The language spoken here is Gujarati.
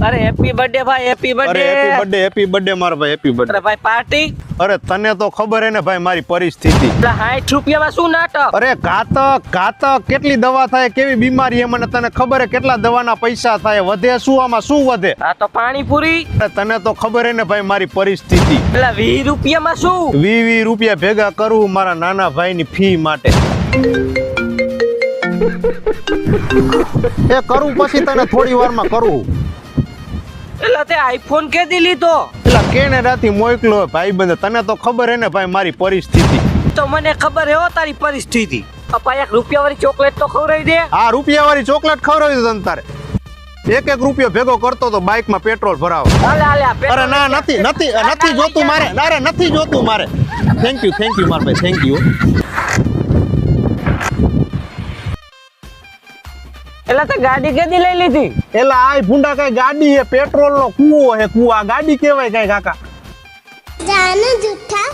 અરે હેપી બર્થડે ભાઈ, હેપી અરે બર્થડે. હેપી બર્થડે મારા ભાઈ, હેપી બર્થડે. અરે ભાઈ પાર્ટી. અરે તને તો ખબર હે ને ભાઈ મારી પરિસ્થિતિ. એટલે 60 રૂપિયામાં શું નાટક? અરે ઘાતક કેટલી દવા થાય, કેવી બીમારી હે, મને તને ખબર હે કેટલા દવાના પૈસા થાય, વધે શું આમાં, શું વધે? આ તો પાણીપુરી. અરે તને તો ખબર હે ને ભાઈ મારી પરિસ્થિતિ. એટલે 20 રૂપિયામાં શું? 20 રૂપિયા ભેગા કરું મારા નાના ભાઈની ફી માટે. એ કરું પછી તને થોડી વારમાં કરું. એટલે તે આઈફોન કેદી લીધો? એટલે કેનેડાથી મોકલો ભાઈબંધ, તને તો ખબર હે ને ભાઈ મારી પરિસ્થિતિ. તો મને ખબર હે હો તારી પરિસ્થિતિ. પપ્પા 1 રૂપિયા વાળી ચોકલેટ તો ખવડાવી દે. આ રૂપિયા વાળી ચોકલેટ ખવડાવી દે તને તારે. 1 રૂપિયો ભેગો કરતો તો બાઇકમાં પેટ્રોલ ભરાવો. હાલે હાલે આ પેટ્રોલ. અરે ના, નથી જોતું મારે. અરે નથી જોતું મારે. થેન્ક યુ માર ભાઈ, થેન્ક યુ. એટલે તે ગાડી કેદી લઈ લીધી? એલા આ ભૂંડા કઈ ગાડી હે, પેટ્રોલ નો કૂવો હે, કૂવા ગાડી કેવાય કઈ કાકા? જાનું જૂઠા